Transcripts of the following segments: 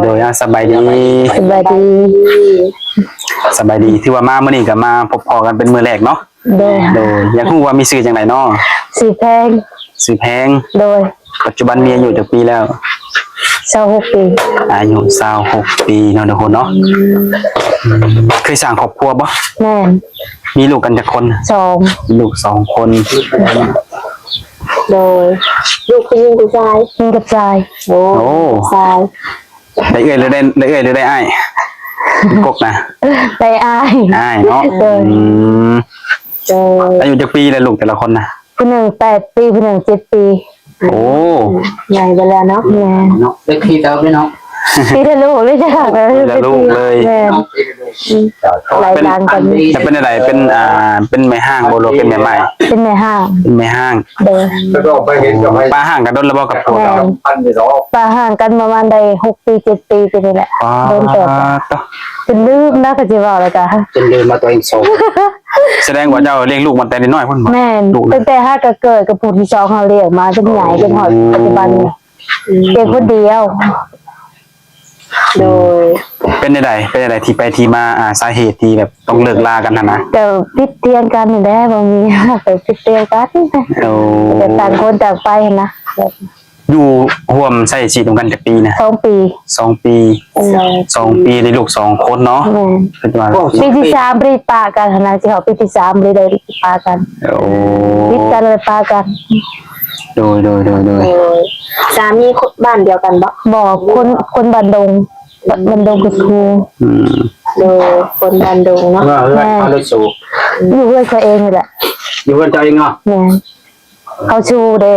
โดยสบายดีสบายดีที่ว่ามามื้อนี้ก็มาพบพอกันเป็นมื้อแรกเนาะโดยอยากรู้ว่ามีชื่อจังไดเนาะสีแพงโดยปัจจุบันมีอายุจักปีแล้ว26 ปีอายุ26ปีเนาะทุกคนเนาะเคยสร้างครอบครัวบ่แม่นมีลูกกันจักคน2ลูก2คนโดยลูกผู้หญิงผู้ชายมีกับชายโอ้ชายได้เอ่ยหรือได้อ้ายกกนะได้อ้ายเนาะอายุจักปีแล้วลูกแต่ละคนนะผู้หนึ่ง8 ปีผู้หนึ่ง7 ปีโอ้ใหญ่ไปแล้วเนาะแม่เนาะได้พี่เติมด้วยเนาะพี่ทะลุเลยจ้ะทะลุเลยหลายดังกันจะเป็นอะไรเป็นแม่ห้างโบโลเป็นแม่ไม้เป็นแม่ห้างเดินป้าห้างกันโดนระบอกกับผัวป้าห่างกันประมาณได้6 ปี7 ปีไปนี่แหละโดนเติบเป็นลืมนะก็จะบอกเลยจ้ะจนลืมมาตัวเองโซ่แสดงว่าเจ้าเลี้ยงลูกมันแต่น้อยพุ่นแม่ตั้งแต่5ก็เกิดกับผู้ที่2เขาเลี้ยงมาจนใหญ่จนหอดปัจจุบันเด็กคนเดียวโดยเป็นอะไรที่ไปที่มาสาเหตุที่แบบต้องเลิกลากันนะแต่พิเตียนกันนี่แหละบางทีไปพิเตียนกันแต่ต่างคนต่างไปนะอยู่ร่วมใช้ชีวิตกันจากปีนะ2 ปีในลูก2 คนเนาะปีที่3รีปากันนะที่เขาปีที่3รีได้ปากันพิดกันเลยปากันโดยสามีบ้านเดียวกันบอกคนบันดงกับครูโดยคนบันดงเนาะแม่เขาเลยสูอยู่เพื่อนเขาเองนี่แหละอยู่เพื่อนเจ้าเองเนาะแม่เขาชูเด้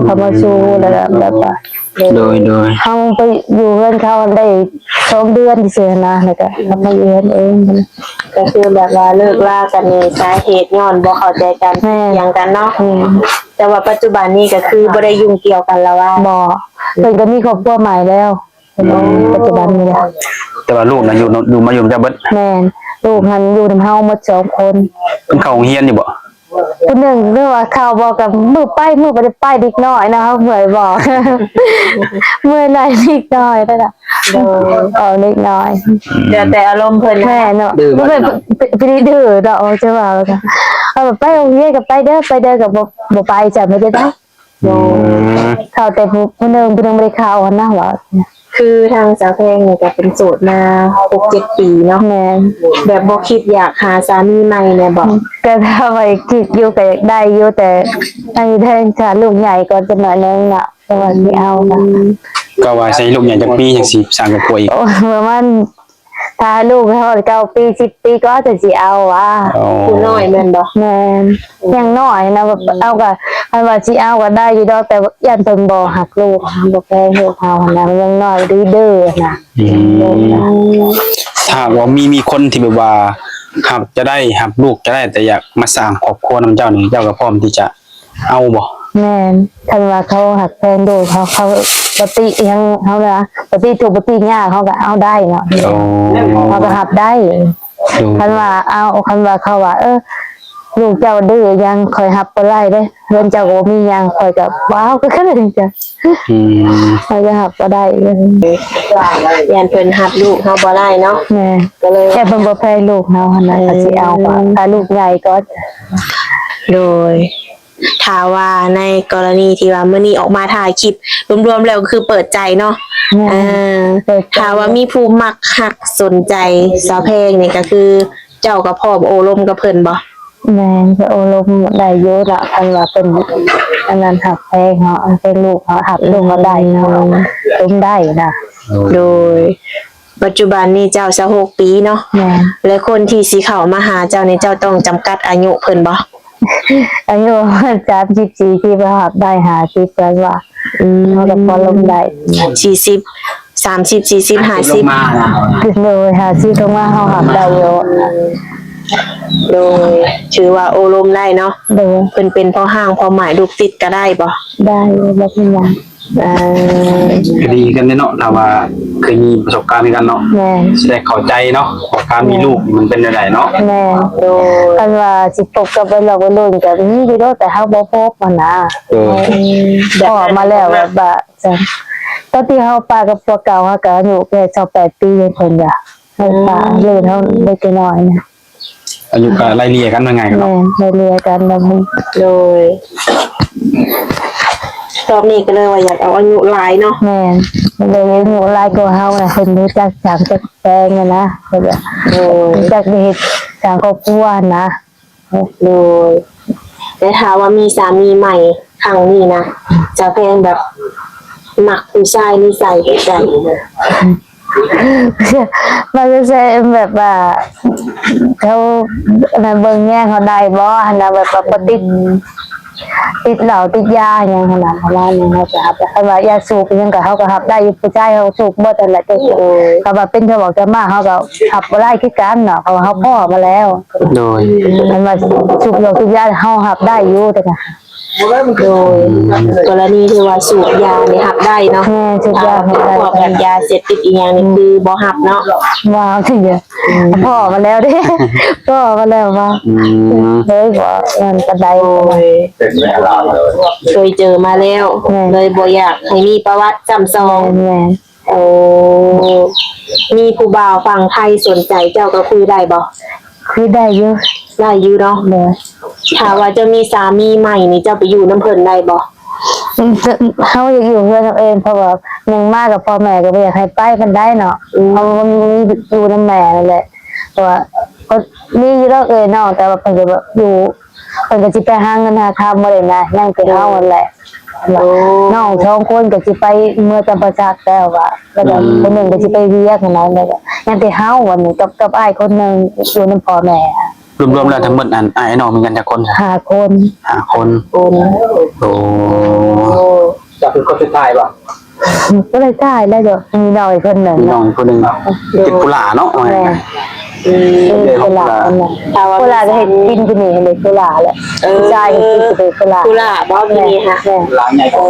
เขามาชูแล้วแบบว่าโดยเขาไปอยู่เพื่อนเขาได้2 เดือนที่เสียนะแล้วก็เขามาอยู่เองก็คือแบบว่าเลิกลากันในสาเหตุย้อนบ่เข้าใจกันอย่างกันเนาะแต่ว่าปัจจุบันนี้ก็คือบ่ได้ยุ่งเกี่ยวกันแล้วว่าบ่เพิ่นก็มีครอบครัวใหม่แล้วปัจจุบันนี้แต่ว่าลูกน่ะอยู่มาอยู่จะเบิดแม่นลูกหันอยู่นำเฮาหมด2 คนเพิ่นเข้าโรงเรียนอยู่บ่ผู้หนึ่งเรื่องว่าข่าวบอกกับมือบ่ได้ไปเด็กน้อยนะครับเหมือนบอกเมื่อไหร่เด็กน้อยนั่นน่ะเด็กน้อยแต่อารมณ์เพิ่นแม่เนาะบ่เป็นดื้อดอกใช่ป่าวแล้วก็แบบไปโรงเรียนกับไปเด้อกับบ่ไปจ้ะไม่ได้ข่าวแต่ผู้หนึ่งบ่ได้ข่าวนะว่าคือทางสาวแพงเนี่ยก็เป็นโสดมา6-7 ปีเนาะแม่แบบบ่คิดอยากหาสามีใหม่เนี่ยบอกก็ถ้าไปคิดอยู่ก็ได้อยู่แต่ไอ้แทนค่ะลูกใหญ่ก่อนจะหน่อยนึงอ่ะแต่ว่าสิเอาก็ว่าใส่ลูกใหญ่จักปีจังสิสร้างครอบครัวอีกประมาณถ้าลูกเขา9 ปี10 ปีก็จะสิเอาว่ะผู้น้อยแม่นบ่แม่นยังน้อยนะแบบเอาก็คันว่าสิเอาก็ได้อยู่ดอกแต่ย่านเพิ่นบ่ฮักลูกบ่แพงลูกเฮานะยังน้อยดื้อๆนะถ้าว่ามีคนที่แบบว่าหักจะได้หักลูกจะได้แต่อยากมาสร้างครอบครัวนำเจ้านี่เจ้าก็พร้อมที่จะเอาบ่แม่นคันว่าเขาหักแพงดูเขาปกติยังเขานะปกติถูกปกติยากเขาก็เอาได้เนาะเขาก็หับได้คันว่าเขาว่าลูกเจ้าดื้อยังคอยหับบ่ได้เด้เพิ่นเจ้าก็มียังคอยก็ว้าวก็คือจังจ้ะเขาจะหับบ่ได้ยันเพิ่นหับลูกเฮาบ่ได้เนาะแม่ก็เลยแต่เพิ่นบ่แพงลูกเฮาหั่นน่ะก็สิเอาว่าถ้าลูกใหญ่ก็โดยถ้าว่าในกรณีที่ว่ามื้อนี้ออกมาถ่ายคลิปรวมๆแล้วคือเปิดใจเนาะถ้าว่ามีผู้มักฮักสนใจสาวแพงนี่ก็คือเจ้ากับพ่อโอลมกับเพิ่นบ่แม่นก็โอลมได้เยอะละคันว่าเป็นอันนั้นหักแพงเนาะเป็นลูกเฮาหักลูกเฮาได้เนาะต้มได้นะโดยปัจจุบันนี้เจ้า26 ปีเนาะและคนที่สิเข้ามาหาเจ้านี่เจ้าต้องจำกัดอายุเพิ่นบ่อายุ34ที่ว่าหับได้50แล้วว่าเขาก็พอลงได้40 30 40 50โดย50ตรงว่าเฮาหับได้อยู่โดยชื่อว่าโอลมได้เนาะโดยเพิ่นเป็นพ่อห้างพ่อหมายลูกติดก็ได้บ่ได้บ่เป็นหยังดีกันเนาะถ้าว่าเคยมีประสบการณ์กันเนาะแสดงเข้าใจเนาะการมีลูกมันเป็นยังไงเนาะแม่โดยกันว่าสิพบกับเราบ่รู้ก็มีอยู่แต่เฮาบ่พบมันนะพอมาแล้วแบบ ตอนที่เฮาปากับพวกเก่าเฮาก็อายุแค่28ปีเพิ่นจ้ะเฮาปาเลยเฮาเล็กน้อยนะ อายุก็ไล่เลี่ยกันว่าไงกัน แม่ เนาะ นเรียกันแล้วมัน โดยรอบนี้ก็เลยว่าอยากเอาอายุหลายเนาะ แม่นเลยอายุหลายกว่าเฮาน่ะเพิ่นรู้จักสร้างจักแปลงน่ะนะเพิ่นว่า โดย รู้จักเฮ็ดสร้างครอบครัวนะ โดยแต่ถ้าว่ามีสามีใหม่ครั้งนี้นะจะแพงแบบหมักผู้ชายนิสัยแบบใด มันก็จะแบบว่าเขาในเบิ่งแง่เขาได้บ่หั่นน่ะแบบว่าบ่ติดเหล้าติดยาหยังขนาดนั้นนี่เขาจะรับคันว่ายาสูบอิหยังก็เขาก็รับได้อยู่ผู้ชายเขาสูบบ่แต่ละแต่ก็ว่าเป็นเขาบอกจะมาเขาก็รับบ่ได้คือกันเนาะเพราะว่าเขาพ่อมาแล้ว โดย มันว่าสูบเหล้าสูบยาเขารับได้อยู่แต่ก็ โดยกรณีที่ว่าสูบยาเนี่ยหับได้เนาะ แม่สูบยา พ เขาได้ วกแบบยาเสพติดอีกอย่างนี่คือบ่หับเนาะ ว้าวถึงจะพ่อมาแล้วเด้ พ่อมาแล้วว่า เลยบ่มันกระได โดยเคยเจอมาแล้ว เลยบ่อยากให้มีประวัติซ้ำซ้อน แม่ โอ้มีผู้บ่าวฝั่งไทยสนใจเจ้าก็คุยได้บ่ คือได้อยู่ ได้อยู่เนาะ เลย ถ้าว่าจะมีสามีใหม่นี่เจ้าไปอยู่น้ำเพิ่นได้บ่ เขาอยากอยู่เพื่อนเขาเองเพราะว่ายังมากกับพ่อแม่ก็ไม่อยากให้ไปมันได้เนาะเพราะมันมีอยู่น้ำแม่นั่นแหละเพราะว่าก็มีอยู่แล้วเนาะแต่ว่าเพิ่นก็แบบอยู่เพิ่นก็สิไปหาเงินหาคำบ่ได้นะยังเป็นเฮานั่นแหละน้องสองคนก็สิไปเมื่อจำปาสักแล้วว่าแล้วก็คนหนึงก็สิไปเรียกนั่นแหละยังแต่เฮาวันนี้กับอ้ายคนหนึงอยู่นำพ่อแม่ รวมๆแล้วทั้งหมดอันอ้ายน้องมีกันจักคนจ้ะ 5 คน 5 คน โอ้โห โอ้ จะเป็นคนสุดท้ายป่ะ ก็เลยได้แล้วเดี๋ยวมีน้อยคนหนึง มีน้องอีกคนหนึงติดกุหลาเนาะว่าไง กุหลาบนั่นแหละ ถ้าว่า กุหลาบจะเห็นกินที่นี่เลยกุหลาบแหละใช่กินจะเป็นกุหลาบ กุหลาบบ่มีนี่ค่ะ หลังใหญ่กว่า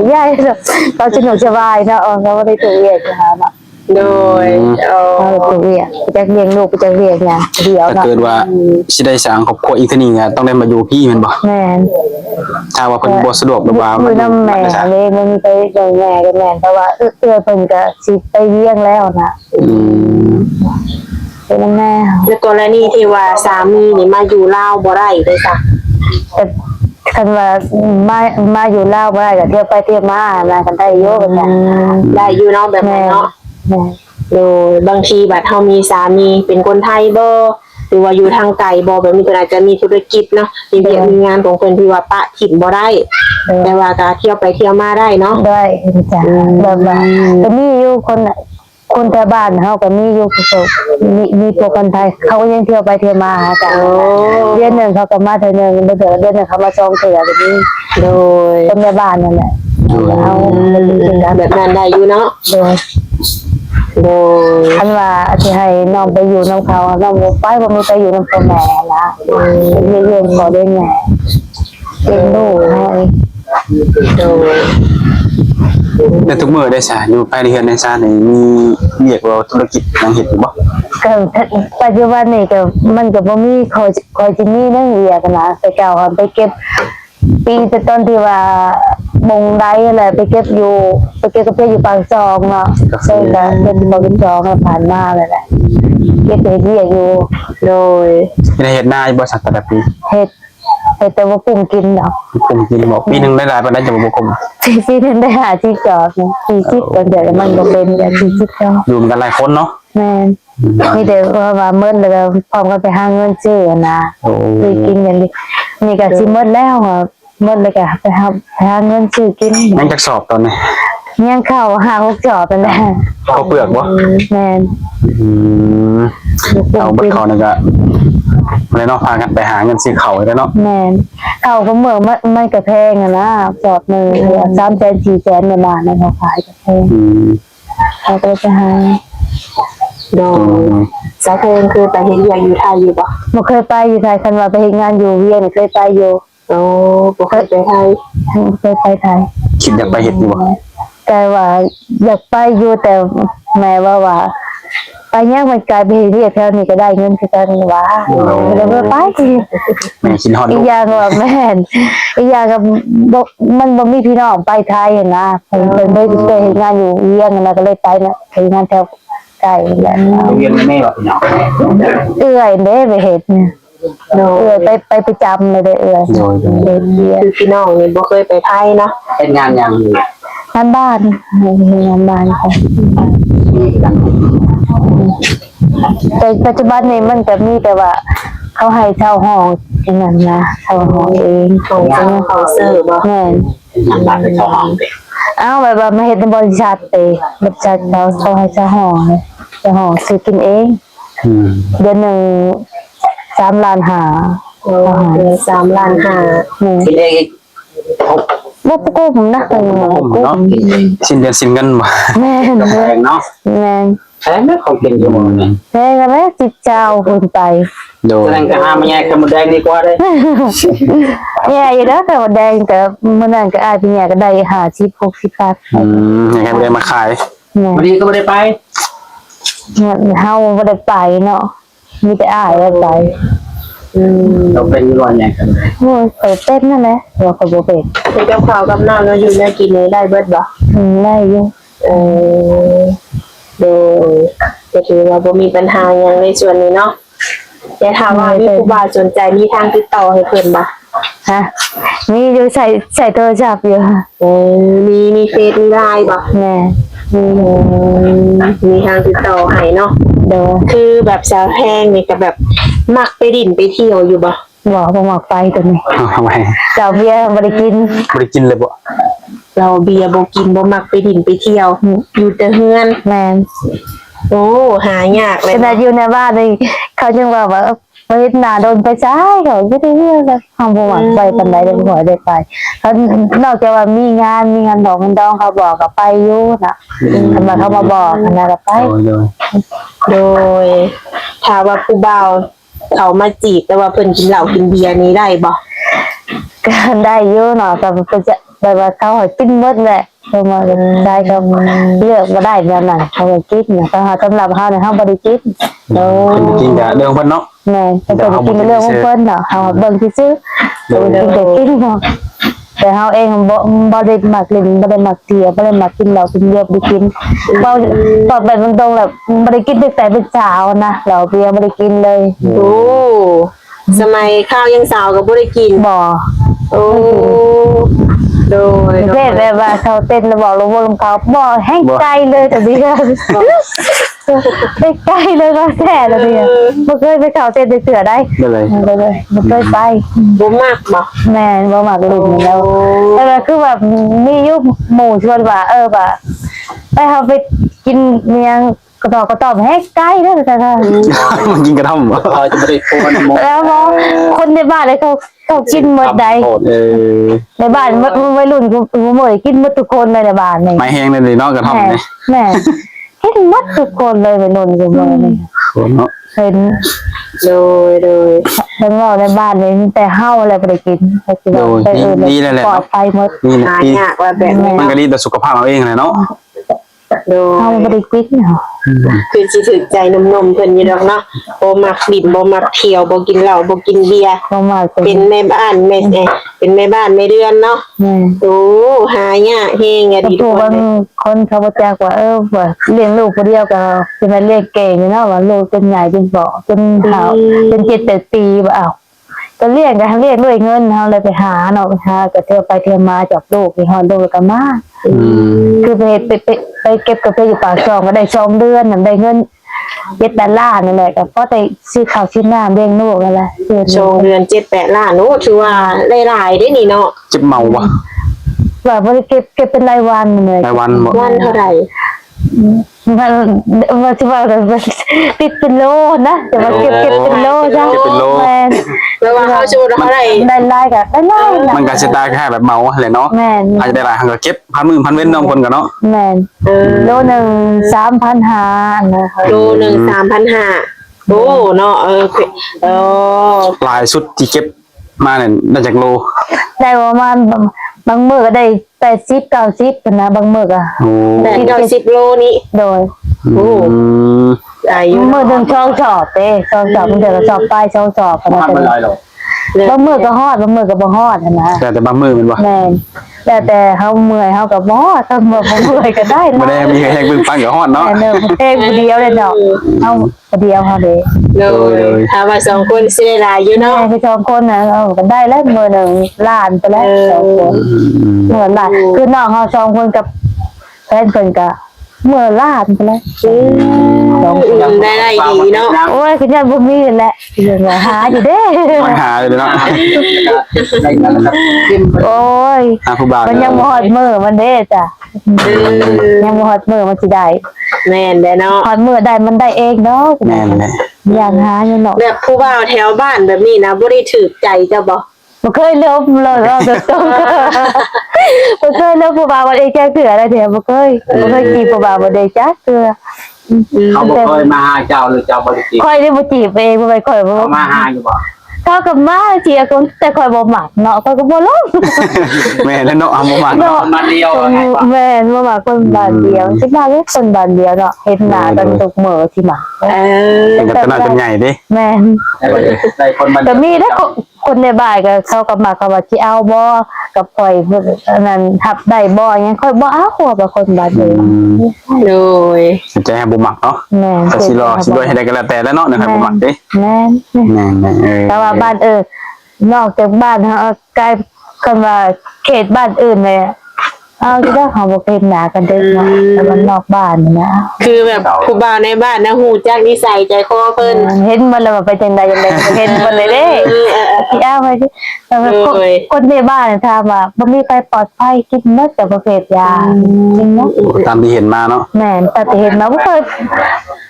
ใหญ่เลยเราสนุกสบายนะเราไม่ได้ตัวเวียกนะคะเนาะ โดยเอา เราตัวเวียกจะเลี้ยงลูกจะเลี้ยงเนี่ยเดียว ถ้า เนาะ เกิดว่าสิได้สร้างครอบครัวอีกเทีนึงต้องได้มาอยู่พี่แม่นบ่ แม่ ถ้าว่าเพิ่นบ่สะดวกหรือว่า มือน้ำแม่เลยมันไปโดนแม่กันแม่แต่ว่าเพิ่นก็สิไปเลี้ยงแล้วนะ อืม เป็นแม่ ในกรณีที่ว่าสามีนี่มาอยู่ลาวบ่ได้เลยจ้ะ แต่คันว่ามาอยู่ลาวบ่ได้ก็เที่ยวไปเที่ยวมานะกันได้โยกันเนี่ย ได้อยู่เนาะแบบ แม่ นั้นเนาะ แม่ โดยบางทีบัดเฮามีสามีเป็นคนไทยบ่หรือว่าอยู่ทางไกลบ่แบบนี้เพิ่นอาจจะมีธุรกิจเนาะมีเวียกมีงานของเพิ่นที่ว่าปะถิ่นบ่ได้ แต่ว่าก็เที่ยวไปเที่ยวมาได้เนาะ ด้วยจ้ะแบบว่าก็มีอยู่คนน่ะคนแถวบ้านเขาก็มีอยู่พวกมีพวกคนไทยเขาก็ยังเที่ยวไปเที่ยวมาหากันเดือนหนึ่งเขาก็มาเทื่อหนึ่งเดือนหนึ่งเขามา2 เทื่อแบบนี้ โดย คนในบ้านนั่นแหละเอาเป็นกัน แบบนั้นได้อยู่เนาะ โดย โดย คันว่าที่ให้น้องไปอยู่น้องเขาน้องบ่ไปบ่มีไปอยู่น้องพ่อแม่นะเรียนขอได้แม่เป็นลูกให้ โดย แต่ทุกมื้อได้ซะอยู่ภายในเฮือนในซ่านนี่มีเรียกว่าธุรกิจหยังเฮ็ดอยู่บ่ ก็ปัจจุบันนี่ก็มันก็บ่มีคอยสิมีนั่งเรียกันนะแต่เก่าอะไปเก็บปีแต่ต้นที่ว่าบงได้อะไรไปเก็บกาแฟอยู่ปากซองเนาะใช่ก็เป็นบ่เป็นซองผ่านมาเลยแหละเก็บไปเรียอยู่ โดย ไม่ได้เฮ็ดนาอยู่บ่สักแต่ละปี เฮ็ดแต่ว่าปุ่มกินเนาะ ผมกินบ่ปีหนึงได้หลายปานใดจะบ่คม ปีนึงได้หาที่จอด40ก็เดี๋ยวมันบ่เป็นแบบ40เนาะ อยู่กันหลายคนเนาะ แม่นมีแต่ว่าเมิดแล้วก็พร้อมกันไปหาเงินซื้อนะ โอ้ ไปกินอย่างนี้นี่ก็สิหมดแล้วอ่ะหมดเลยก็ไปหาเงินซื้อกิน ยังจักสอบตอนนี้ ยังเข้า6 จอบนั่นแหละ เขาเปลือกบ่ แม่น อืมเอาบ่เข้านี่ก็เลยเนาะพากันไปหาเงินซื้อข้าวแล้วเนาะ แม่นเข้าก็เมืองมันก็แพงอ่ะนะจอบนึง300,000 400,000ในบ้านนั่นเขาขายก็แพง อืม เขาก็เลยไปหา โดยสาเพลงคือไปเฮ็ดเวียกอยู่ไทยอยู่บ่ บ่เคยไปอยู่ไทยคันว่าไปเฮ็ดงานอยู่เวียงนี่เคยไปอยู่ โอ้บ่เคยไปไทย เคยไปไทย คิดอยากไปเฮ็ดอยู่บ่ แต่ว่าอยากไปอยู่แต่แม่ว่า ไปยังมันกลายเป็นเรียกแถวนี้ก็ได้เงินคือกันว่าเลยไป แม่กินฮอด อี ลู ก ก อย่างก็แม่นอีกอย่างก็บ่มันบ่มีพี่น้องไปไทยนะเป็นไปเฮ็ดงานอยู่เวียงนะก็เลยไปนะไปงานแถวใกล้แหละ เรียนแม่ว่าพี่น้อง เอื้อยเด้ไปเฮ็ดเนี่ยเอื้อยไปประจำเลยเด้อเอื้อยเฮ็ดเวียง คือพี่น้องนี่บ่เคยไปไทยเนาะ เป็นงานอย่างอยู่ งานบ้านงานบ้านค่ะแต่ปัจจุบันนี้มันก็มีแต่ว่าเขาให้เช่าห้องอย่างนั้นนะเช่าห้องเอง ของเจ้าของเสิร์ฟบ่ แม่น ทำบ้านเป็นชาวห้องเด็ก เอาแบบว่ามาเฮ็ดในบริษัทเองบริษัทเขาให้เช่าห้องเลยเช่าห้องซื้อกินเอง เดือนหนึ่ง3 ล้านห้า โอ้เดือน3 ล้านห้า คิดเองอีกครบ บ่กุ้มนะกุ้ เนาะ ม สิ้นเดือนสิ้นเงินบ่ แม่น แพงเนาะ แม่น แพงนะเขากินอยู่หมดเลย แม่ก็แม่จิตเจ้าคนไป โด แส ย ดงก็ห้ามมาแยกกันหมดแดงดีกว่าเลย แย่อยู่แล้วแต่ว่าแดงแต่มื้อนั้นก็อาจพี่แย่ก็ได้50 60บาท ยังไงบ่ได้มาขาย แม่ วันนี้ก็ไม่ได้ไป เฮาบ่ได้ไปเนาะมีแต่อ้ายได้ไป เราเป็นรอนแยกกันเลย โอ้ยไปเต้นนั่นแหละว่าก็บ่เป็น เป็นกับข้าวกับน้ำแล้วอยู่แนวกินนี้ได้เบิดบ่ ได้อยู่ เออโดยก็ถือว่าบ่มีปัญหาหยังในส่วนนี้เนาะแต่ถามว่ามีผู้บ่าวสนใจมีทางติดต่อให้เพิ่นบ่ ฮะมีอยู่ใส่โทรศัพท์อยู่ มีเฟซมีไลน์บ่ แม่ มีทางติดต่อให้เนาะ เดี๋ยว คือแบบสาวแพงนี่ก็แบบมักไปดิ่นไปเที่ยวอยู่บ่ บอกบ่มักไปตัวนี้ ทำไม เจ้าเบียร์บ่ได้กิน บ่ได้กินเลยบ่ เราเบียร์บ่กินบ่มักไปดิ่นไปเที่ยวอยู่แต่เฮือน แม่น โอ้หายากเลย ขนาดอยู่ในบ้านนี่เขายังว่าไปเฮ็ดหน้าโดนไปซ้ายเขาบ่ได้เรื่องเลยเฮาบ่มักไปปานใดได้บ่ได้ไปเขานอกจากว่ามีงานดอกมันดองเขาบอกก็ไปอยู่น่ะคันว่าเขามาบอกคันน่ะก็ไป โดย โดยถ้าว่าผู้บ่าวเขามาจีบแต่ว่าเพิ่นกินเหล้ากินเบียร์นี้ได้บ่ ก็ได้อยู่เนาะก็จะแบบว่าเขาให้กินหมดแหละเขามาได้ก็เลือกบ่ได้แบบนั้นเขาก็กินน่ะแต่สำหรับเฮาเนี่ยเฮาบ่ได้กินโอ้ เป็นกินกับเรื่องเพิ่นเนาะ แม่แต่ก็กินเรื่องของเพิ่นเนาะเฮาเบิ่งซื่อๆเบิ่งกินก็กินเนาะแต่เฮาเองบ่ได้มักเล่นบ่ได้มักเที่ยวบ่ได้มักกินเหล้ากินเบียร์บ่ได้กินเว้าตอบแบบตรงๆแบบบ่ได้กินตั้งแต่เป็นสาวนะเหล้าเบียร์บ่ได้กินเลย โอ้สมัยข้าวยังสาวก็บ่ได้กิน บ่ โอ้โดย เต้นแบบว่าเขาเต้นแล้วบอกลงวงเขาบ่ให้ใจเลยแต่เดียวไปไกลเลยก็แท้แล้วเนี่ยบ่เคยไปเขาเต้นเสือได้ ได้เลย เลยบ่เคยไป บ่มักบ่ แม่บ่มักลิ้นแล้วแต่ว่าคือแบบมียุคหมู่ชวนว่าว่าไปเฮาไปกินเมียงกระตอบให้ไกลเด้อแต่ค่ะ มันกินกระท่อมบ่ เราจะไม่ได้โฟนมอง แล้วมองคนในบ้านเลยเขากินหมดใด ในบ้านวัยรุ่นกูเหมยกินหมดทุกคนเลยในบ้านนี่ ไม้แห้งเลยเนาะกระท่อมนี่ แม่กินหมดทุกคนเลยวัยรุ่นกูเหมยนี่ เนาะ เห็น โดย ทั้งเราในบ้านนี่แต่เฮาอะไรบ่ได้กินไปกินไปอื่นปลอดภัยหมด นี่ หา นี่ ยากว่าแบบนี้ มันก็ดีต่อสุขภาพเราเองเลยเนาะ โด เฮาย บ่ได้กินเนาะ คือสิถึกใจนมเพิ่นอยู่ดอกเนาะบ่มักดิ่นบ่มักเที่ยวบ่กินเหล้าบ่กินเบียร์ บ่มา เป็นแม่บ้านแม่เป็นแม่บ้านแม่เรือนเนาะ แม่ โอ้หายากแฮงอะดีทุ ผู้ กค บาน ง เลย คนเขาบ่แจ้งว่าว่าเลี้ยงลูกผู้เดียวก็สิมาเลี้ยงเก่งเนาะว่าลูกเป็นใหญ่เป็นบ่จนเฒ่าเป็น7-8ปีบ่อ้าวก็เลี้ยงด้วยเงินเฮาเลยไปหาเนาะไปหาก็เที่ยวไปเที่ยวมาจับลูกที่ฮอดลูกก็มา คือไปเก็บกับไปอยู่ปากซองก็ได้2 เดือนนั่นได้เงิน7-8 ล้านนั่นแหละก็พอได้ซื้อข้าวซื้อน้ำเลี้ยงลูกนั่นแหละซื้อ โชงเดือน7-8 ล้านโอ้ถือว่าหลายๆได้นี่เนาะ เจ็บเมาบ่ ว่าบ่ได้เก็บเป็นรายวันเลย รายวันบ่ วันเท่าไหร่ มันสิว่าติดเป็นโลนะแต่ว่าเก็บเป็นโลจ้ะแม่น แล้วว่าเขาชูเท่าไหร่ ได้ลายก็ได้ลายนะ มันก็สิตายแค่แบบเมาแหละเนาะ แม่น อาจจะได้หลายครั้งก็เก็บ1,000 เว้นน้องคนกันเนาะ แม่นโลนึง 3,500นะคะ โลหนึ่ง 3,500โอ้เนาะเออ หลายสุดที่เก็บมาเนี่ยได้จากโล ได้ประมาณบางมื้อก็ได้80 90นะบางมื้อก็ โอ้ 8-10 โลนี้ โดย โอ้ อายุ มือหนึ่งช่องสอบเด้ช่องสอบมันเดี๋ยวก็สอบไปช่องสอบกัน มัน นะ บ่ลอยหรอก บางมือก็ฮอดบางมือก็บ่ฮอดนะ แต่บางมื้อมันบ่ แม่นแต่เฮาเมื่อยเฮาก็บ่ถ้าเมื่อยก็ได้ บ่ได้มีใครให้เบิ่งฟังกับฮอดเนาะ แต่เนิ่งเพลงผู้เดียวเลยเนาะเอาผู้เดียวเฮาเด้ เลยถ้าว่าสองคนสิได้หลายอยู่ แม่ เนาะ คือสองคนน่ะเอาก็ได้แล้วมือหนึ่งล้านไปแล้วสองคนเหมือนล้านคือน้องเฮาสองคนกับแฟนเพิ่นก็เมื่อล้านไปแล้วสองคน ได้ดีเนาะ โอ้ยคือยันบ่มีแหละยังหาอยู่เด้ ไม่หาเลยเนาะ ได้แล้วครับกิน โอ้ย หาผู้บ่าว มันยังบ่ฮอดมือมันเด้จ้ะยังบ่ฮอดมือมันสิได้ แม่นได้เนาะ ฮอดมือได้มันได้เองเนาะ แม่นแหละ อยากหาอยู่เนาะ แบบผู้บ่าวแถวบ้านแบบนี้นะบ่ได้ถูกใจเจ้าบ่ บ่เคยเลิฟเลยว่าตรงๆบ่เคยเลิฟผู้บ่าวบ่ได้แก้เถื่ออะไรเด้บ่เคยจีบผู้บ่าวบ่ได้จักเถื่อ เขาบ่เคยมาหาเจ้าหรือเจ้าบ่ได้จีบ ค่อยได้บ่จีบเองบ่ไปค่อยบ่ เขามาหาอยู่บ่ เขากับมาเจียคนแต่ค่อยบ่มักเนาะเขาก็บ่ลง แม่นแล้วเนาะเอาบ่มาเนาะ มาเดียวไงวะ แม่นบ่มักคนบ้านเดียวสิมาเฮ็ดคนบ้านเดียวเนาะเฮ็ดหน้ากันทุกมื้อสิมา เป็นกับตนาจำใหญ่ดิ แม่น ได้คนมัน ก็มีได้คนในบ้านก็เขาก็มาเขาว่าสิเอาบ่กับข่อยอันนั้นทับได้บ่หยังค่อยบ่เอาหัวกับคนบ้านเดียว โดย ใจให้บ่มักเนาะ แม่น ก็สิรอสิด้วยให้ได้ก็แล้วแต่แล้วเนาะนะครับบ่มักดิ แม่น แม่นๆ แต่ว่าบ้านนอกจากบ้านเฮาใกล้คันว่าเขตบ้านอื่นเลยเอาที่ได้เขาบ่เป็นหนากันเด้อเนาะแต่มันนอกบ้านนี่นะ คือแบบผู้บ่าวในบ้านนะฮู้จักนิสัยใจคอเพิ่น เห็นมันแล้วว่าไปจังใดเห็นมันเลยเด้ที่อ้าวไปที่แต่ว่าคนในบ้านถามว่าบ่มีใครปลอดภัยคิดนึกแต่ประเภทยาจริงเนาะ ตามที่เห็นมาเนาะ แม่นแต่เห็นมาบ่เคย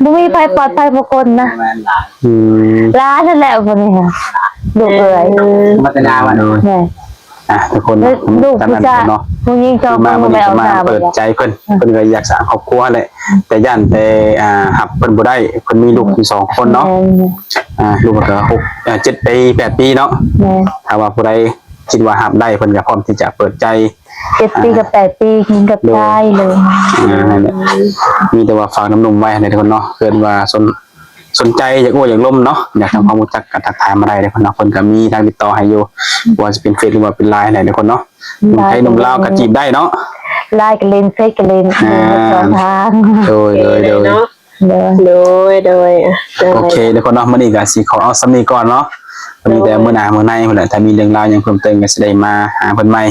บ่มีใครปลอดภัยบ่คนนะ แม่นหลาย อืม ร้านนั่นแหละคนนี้ค่ะลูกเอ้ย มัตนาวัน แม่ ทุกคนเนาะ ลูก ตาม ผู้ นั้น ชาย เนาะ ผู้หญิงชอบ มา มั วัน นไป นี้ เอา มา หน้า เปิดใจเพิ่นก็อยากสร้างครอบครัวแหละแต่ย่านแต่หับเพิ่นบ่ได้เพิ่นมีลูกถึง2คนเนาะลูกก็7 ปี 8 ปีเนาะ แม่ ถ้าว่าผู้ใดคิดว่าหับได้เพิ่นก็พร้อมที่จะเปิดใจ 7 ปีกับ8 ปีกินกับชายเลย นั่นแหละมีแต่ว่าฝากน้ำนมไว้ให้ทุกคนเนาะเกินว่าสนใจอยากโอ้อยากล้มเนาะอยากทำความรู้จักกับทักทายมาได้เลยคนเนาะคนก็มีทางติดต่อให้อยู่ว่าจะเป็นเฟซหรือว่าเป็นไลน์อะไรทุกคนเนาะหนุ่มไทยหนุ่มลาวก็จีบได้เนาะ ไล่กันเล่นเฟซกันเล่นสองทาง โดย เนาะ เด้อ โดย โอเคทุกคนเนาะมื้อนี้ก็สิขอเอาซ้ำนี้ก่อนเนาะวันนี้แต่มื้อหน้ามื้อในพุ่นแหละถ้ามีเรื่องราวหยังเพิ่มเติมก็สิได้มาหาเพิ่นใหม่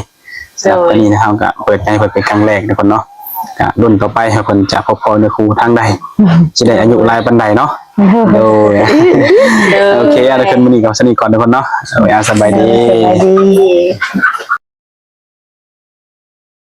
สำหรับวันนี้นะครับก็เปิดใจเพิ่นเป็นครั้งแรกทุกคนเนาะก็รุ่นต่อไปให้เพิ่นจะพบพอในครูทางใดสิได้อายุหลายปานใดเนาะโดยโอเคทุกคนมื้อนี้ก็สนิทก่อนทุกคนเนาะสบายดี สบายดี